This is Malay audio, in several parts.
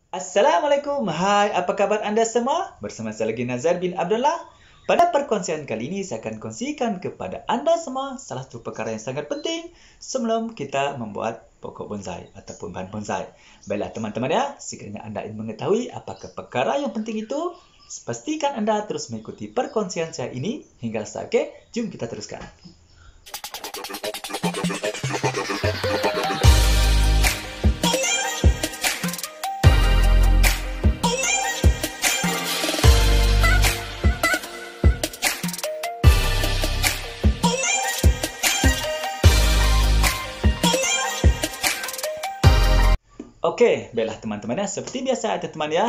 Assalamualaikum, hai, apa kabar anda semua? Bersama saya lagi Nazar bin Abdullah. Pada perkongsian kali ini, saya akan kongsikan kepada anda semua salah satu perkara yang sangat penting sebelum kita membuat pokok bonsai ataupun bahan bonsai. Baiklah teman-teman ya, sekiranya anda ingin mengetahui apakah perkara yang penting itu, pastikan anda terus mengikuti perkongsian saya ini hingga selesai. Oke, jom kita teruskan. Okey, baiklah teman-teman ya. Seperti biasa teman-teman ya.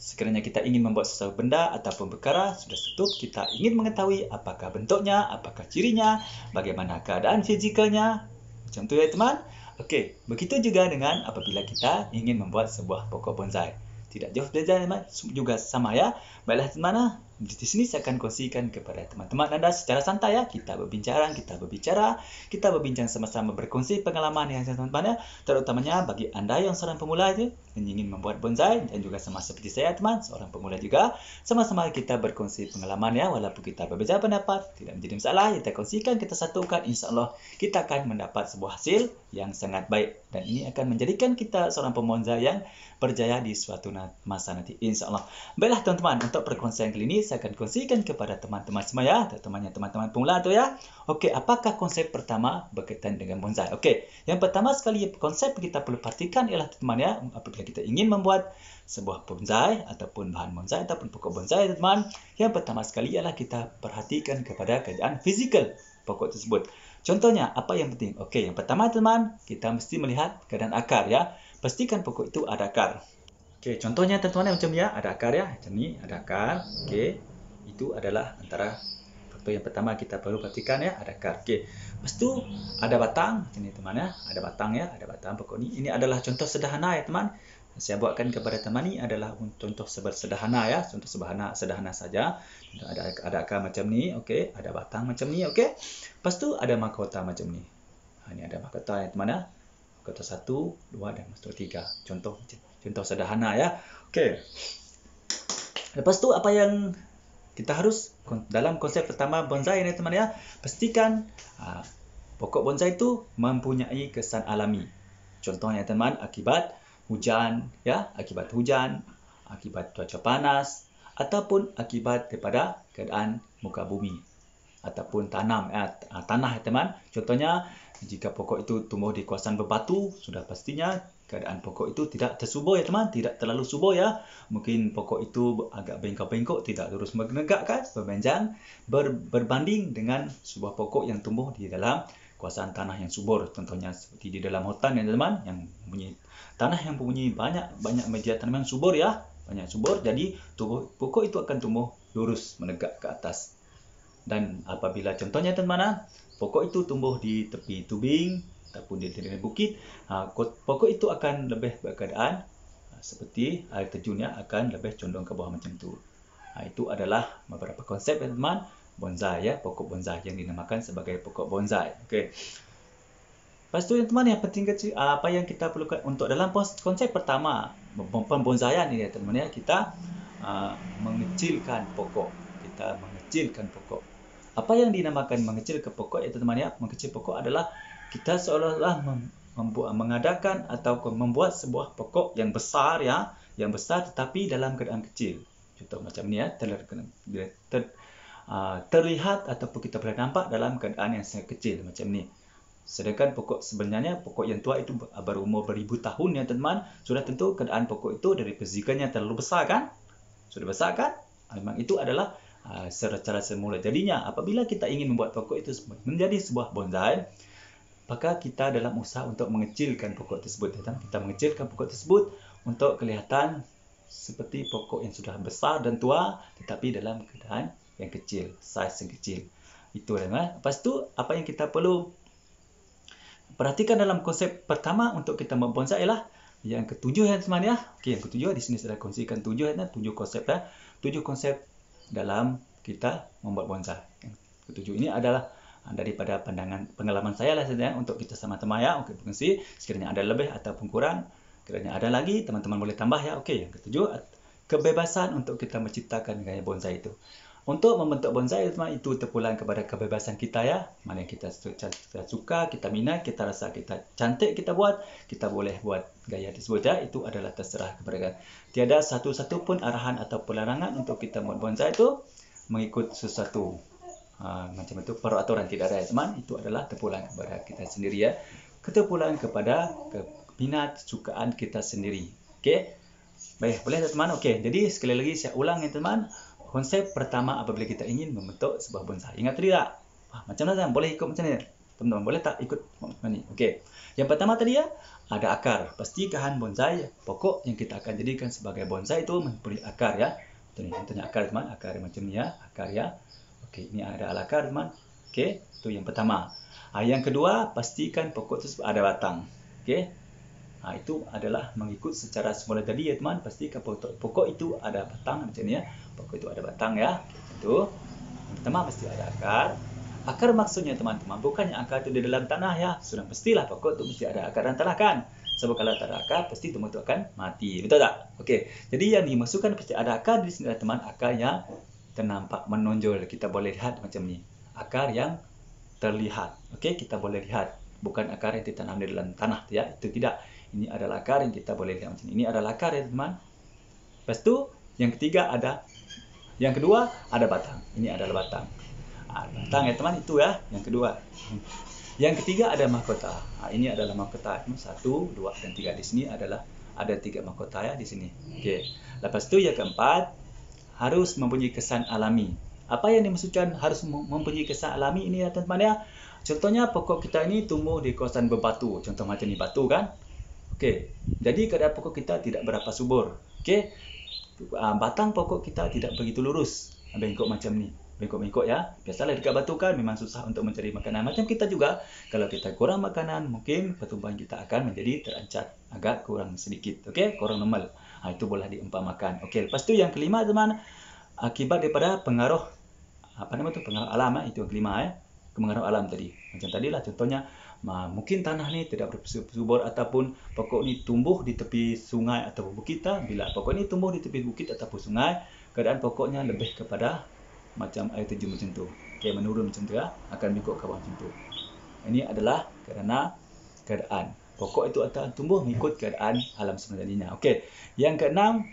Sekiranya kita ingin membuat sesuatu benda ataupun perkara, sudah tentu kita ingin mengetahui apakah bentuknya, apakah cirinya, bagaimana keadaan fizikalnya. Macam tu ya teman. Okey, begitu juga dengan apabila kita ingin membuat sebuah pokok bonsai. Tidak jauh beza teman, juga sama ya. Baiklah teman, di sini saya akan kongsikan kepada teman-teman anda secara santai ya. Kita berbincang sama-sama berkongsi pengalaman yang teman-teman ya. Terutamanya bagi anda yang seorang pemula itu yang ingin membuat bonsai dan juga sama seperti saya teman, seorang pemula juga. Sama-sama kita berkongsi pengalaman ya, walaupun kita berbeza pendapat, tidak menjadi masalah. Kita kongsikan, kita satukan, insya-Allah kita akan mendapat sebuah hasil yang sangat baik dan ini akan menjadikan kita seorang pembonsai yang berjaya di suatu masa nanti, insya-Allah. Baiklah teman-teman, untuk perkongsian kali ini saya akan kongsikan kepada teman-teman semua ya, terutamanya teman-teman pemula tu ya. Okey, apakah konsep pertama berkaitan dengan bonsai? Okey, yang pertama sekali konsep kita perlu perhatikan ialah teman ya, apabila kita ingin membuat sebuah bonsai ataupun bahan bonsai ataupun pokok bonsai teman, yang pertama sekali ialah kita perhatikan kepada keadaan fizikal pokok tersebut. Contohnya, apa yang penting? Okey, yang pertama teman, kita mesti melihat keadaan akar ya. Pastikan pokok itu ada akar. Okey, contohnya teman-teman macam ni ya, ada akar ya. Macam ni, ada akar. Okey. Itu adalah antara faktor yang pertama kita perlu perhatikan ya, ada akar. Okey. Lepas tu ada batang, macam ni teman ya. Ada batang ya, ada batang pokok ni. Ini adalah contoh sederhana ya teman. Saya buatkan kepada teman ni adalah contoh sederhana ya, contoh sederhana saja. Ada akar macam ni, okey, ada batang macam ni, okey. Lepas tu ada mahkota macam ni. Ini ada mahkota ya teman ya. Mahkota 1, 2 dan mahkota 3. Contoh sederhana ya. Okey. Lepas tu apa yang kita harus dalam konsep pertama bonsai ni teman ya, pastikan pokok bonsai itu mempunyai kesan alami. Contohnya teman, akibat hujan ya, akibat cuaca panas ataupun akibat daripada keadaan muka bumi ataupun tanah ya teman. Contohnya jika pokok itu tumbuh di kawasan berbatu, sudah pastinya keadaan pokok itu tidak tersubur ya teman, tidak terlalu subur ya. Mungkin pokok itu agak bengkok-bengkok, tidak terus menegakkan, berbanding dengan sebuah pokok yang tumbuh di dalam kawasan tanah yang subur. Contohnya seperti di dalam hutan ya teman, yang mempunyai tanah yang mempunyai banyak media tanam yang subur ya, banyak subur. Jadi pokok itu akan tumbuh lurus menegak ke atas. Dan apabila contohnya teman, pokok itu tumbuh di tepi tubing ataupun di tepi bukit, pokok itu akan lebih berkeadaan seperti air terjun ya, akan lebih condong ke bawah macam tu. Itu adalah beberapa konsep ya teman, bonsai ya, pokok bonsai yang dinamakan sebagai pokok bonsai. Okey. Lepas tu teman, yang penting apa yang kita perlukan untuk dalam konsep pertama pembonsaian ni ya teman ya, kita mengecilkan pokok. Kita mengecilkan pokok. Apa yang dinamakan mengecilkan pokok ya teman ya? Mengecil pokok adalah kita seolah-olah mengadakan atau membuat sebuah pokok yang besar ya, yang besar tetapi dalam keadaan kecil. Contoh macam ni ya, terlihat ataupun kita boleh nampak dalam keadaan yang sangat kecil macam ni. Sedangkan pokok sebenarnya, pokok yang tua itu berumur beribu tahun ya teman. Sudah tentu keadaan pokok itu dari fizikalnya terlalu besar kan? Sudah besar kan? Memang itu adalah secara semula. Jadinya apabila kita ingin membuat pokok itu menjadi sebuah bonsai, maka kita dalam usaha untuk mengecilkan pokok tersebut. Kita mengecilkan pokok tersebut untuk kelihatan seperti pokok yang sudah besar dan tua, tetapi dalam keadaan yang kecil, saiz yang kecil. Itu teman. Lepas tu apa yang kita perlu perhatikan dalam konsep pertama untuk kita membuat bonsai ialah yang ketujuh ya teman ya. Okey, yang ketujuh di sini saya kongsikan tujuh konsep ya. 7 konsep dalam kita membuat bonsai. Yang ketujuh ini adalah daripada pengalaman saya lah sebenarnya, untuk kita sama-sama ya, untuk berkongsi. Sekiranya ada lebih ataupun kurang, Sekiranya ada lagi, teman-teman boleh tambah ya. Okey, yang ketujuh, kebebasan untuk kita menciptakan gaya bonsai itu. Untuk membentuk bonsai, teman, itu terpulang kepada kebebasan kita ya. Mana yang kita suka, kita minat, kita rasa kita cantik kita buat, kita boleh buat gaya tersebut ya. Itu adalah terserah kepada kita. Tiada satu-satu pun arahan atau pelarangan untuk kita buat bonsai itu mengikut sesuatu macam itu peraturan tidak ada ya, teman. Itu adalah terpulang kepada kita sendiri ya. Terpulang kepada minat, sukaan kita sendiri. Okey. Baik, boleh teman. Okey, jadi sekali lagi saya ulang ya teman. Konsep pertama apabila kita ingin membentuk sebuah bonsai. Ingat tidak? Macam mana? Boleh ikut macam ni? Teman-teman boleh tak ikut macam ni? Okey. Yang pertama tadi ya, ada akar. Pastikan bonsai pokok yang kita akan jadikan sebagai bonsai itu mempunyai akar ya. Contohnya akar teman, akar macam ni ya, akar ya. Okey, ini ada akar teman. Okey, itu yang pertama. Yang kedua, pastikan pokok itu ada batang. Okey. Itu adalah mengikut secara semula tadi ya teman. Pastikan pokok itu ada batang macam ni ya. Pokok itu ada batang ya. Itu. Yang pertama pasti ada akar. Akar maksudnya teman-teman bukannya akar itu di dalam tanah ya. Sudah pastilah pokok itu mesti ada akar dalam tanah kan. Sebab kalau tak ada akar pasti tumbuh itu akan mati. Betul tak? Okey. Jadi yang dimaksudkan pasti ada akar di sini teman. Akar yang ternampak menonjol. Kita boleh lihat macam ni. Akar yang terlihat. Okey, kita boleh lihat. Bukan akar yang ditanam di dalam tanah ya. Itu tidak. Ini adalah akar yang kita boleh lihat macam ini. Ini adalah akar ya teman. Lepas tu yang ketiga ada, yang kedua ada batang. Ini adalah batang. Batang ya teman, itu ya yang kedua. Yang ketiga ada mahkota. Ini adalah mahkota. 1, 2 dan 3 di sini adalah ada 3 mahkota ya di sini. Okey. Lepas tu yang keempat harus mempunyai kesan alami. Apa yang dimaksudkan harus mempunyai kesan alami ini ya teman-teman ya? Contohnya pokok kita ini tumbuh di kawasan berbatu. Contoh macam ni batu kan? Okey, jadi keadaan pokok kita tidak berapa subur. Okey, batang pokok kita tidak begitu lurus, bengkok macam ni, bengkok-bengkok ya. Biasalah dekat batu kan memang susah untuk mencari makanan. Macam kita juga, kalau kita kurang makanan, mungkin pertumbuhan kita akan menjadi terancat, agak kurang sedikit. Okey, kurang normal. Itu boleh diumpamakan. Okey, lepas tu yang kelima teman, akibat daripada pengaruh pengaruh alam itu yang kelima ya. Pengaruh alam tadi. Macam tadilah contohnya mungkin tanah ni tidak bersubur ataupun pokok ni tumbuh di tepi sungai atau bukit. Bila pokok ni tumbuh di tepi bukit ataupun sungai, keadaan pokoknya lebih kepada macam air terjun macam tu. Okey, menurun macam tu ya, akan mengikut ke bawah macam tu. Ini adalah kerana keadaan pokok itu akan tumbuh mengikut keadaan alam semulanya. Okey, yang keenam,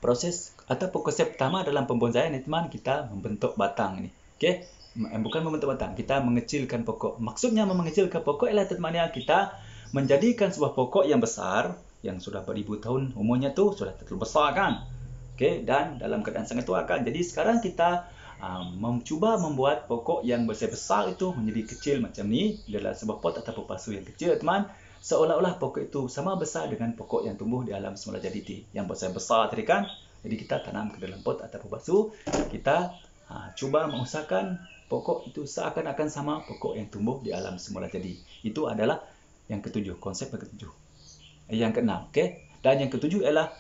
proses ataupun konsep pertama dalam pembonsaian ni teman, kita membentuk batang ni. Okey. Bukan membentuk batang, kita mengecilkan pokok. Maksudnya mengecilkan pokok ialah teman-teman kita menjadikan sebuah pokok yang besar, yang sudah beribu tahun umurnya tu sudah terlalu besar kan. Okey, dan dalam keadaan sangat tua kan. Jadi sekarang kita mencuba membuat pokok yang besar itu menjadi kecil macam ni dalam sebuah pot ataupun pasu yang kecil teman. Seolah-olah pokok itu sama besar dengan pokok yang tumbuh di alam semula jadi yang besar tadi kan. Jadi kita tanam ke dalam pot ataupun pasu, kita cuba mengusahakan pokok itu seakan-akan sama pokok yang tumbuh di alam semula jadi. Itu adalah yang ketujuh, konsep yang ketujuh. Yang keenam, okey. Dan yang ketujuh ialah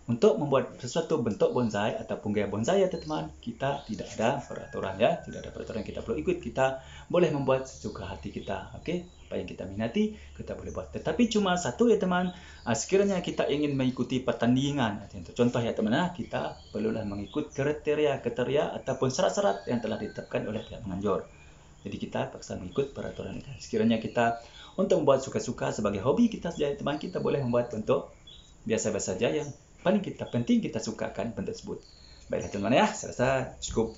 untuk membuat sesuatu bentuk bonsai ataupun gaya bonsai ya teman, kita tidak ada peraturan ya, tidak ada peraturan kita perlu ikut. Kita boleh membuat sesuka hati kita, okey. Apa yang kita minati, kita boleh buat. Tetapi cuma satu ya teman, sekiranya kita ingin mengikuti pertandingan, contoh ya teman, kita perlulah mengikut kriteria ataupun syarat-syarat yang telah ditetapkan oleh pihak penganjur. Jadi kita paksa mengikut peraturan itu. Sekiranya kita untuk membuat suka-suka sebagai hobi kita saja teman, kita boleh membuat bentuk biasa-biasa saja yang paling penting kita sukakan bentuk tersebut. Baiklah teman ya, saya rasa cukup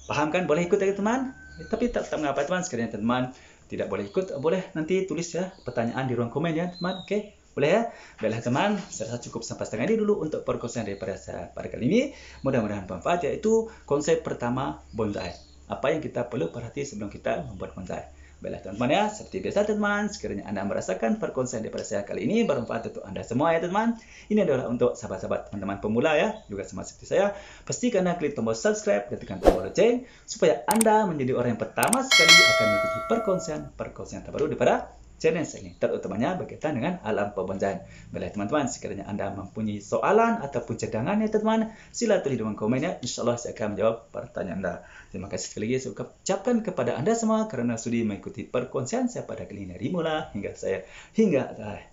paham kan? Boleh ikut ya teman? Tapi tak mengapa teman, sekiranya teman tidak boleh ikut, boleh nanti tulis ya pertanyaan di ruang komen ya teman. Okey, boleh ya? Baiklah teman, saya rasa cukup sampai setengah ini dulu untuk perkongsian daripada saya pada kali ini. Mudah-mudahan bermanfaat, iaitu konsep pertama bonsai. Apa yang kita perlu perhati sebelum kita membuat bonsai. Baiklah teman-teman ya, seperti biasa teman, sekiranya anda merasakan perkongsian daripada saya kali ini bermanfaat untuk anda semua ya teman. Ini adalah untuk sahabat-sahabat teman-teman pemula ya, juga sama seperti saya. Pastikan anda klik tombol subscribe dan tekan tombol lonceng supaya anda menjadi orang yang pertama sekali akan mengikuti perkongsian terbaru daripada channel saya ini, terutamanya berkaitan dengan alam pembonsaian. Baiklah teman-teman, sekiranya anda mempunyai soalan ataupun cadangan ya teman, sila tulis di ruang komen ya. InsyaAllah saya akan menjawab pertanyaan anda. Terima kasih sekali lagi saya ucapkan kepada anda semua kerana sudi mengikuti perkongsian saya pada kali ini dari mula hingga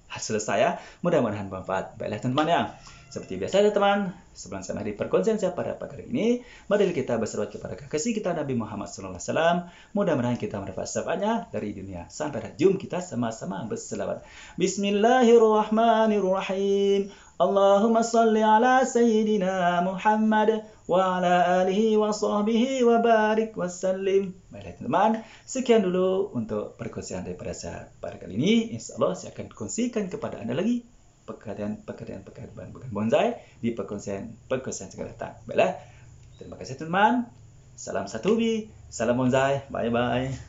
hasil saya. Mudah-mudahan bermanfaat. Baiklah teman-teman ya. Seperti biasa ya teman, sebelum saya mengakhiri perkongsian saya pada pagi ini, mari kita berselawat kepada kekasih kita Nabi Muhammad SAW. Mudah-mudahan kita mendapat syafaatnya dari dunia sampai jumpa kita sama-sama berselawat. Bismillahirrahmanirrahim. Allahumma salli ala Sayyidina Muhammad wa ala alihi wa sahbihi wa barik wa sallim. Baiklah teman-teman, sekian dulu untuk perkongsian daripada saya pada kali ini. InsyaAllah saya akan kongsikan kepada anda lagi pekerjaan bonsai di perkongsian segala datang. Baiklah, terima kasih teman-teman. Salam satu bi, salam bonsai. Bye bye.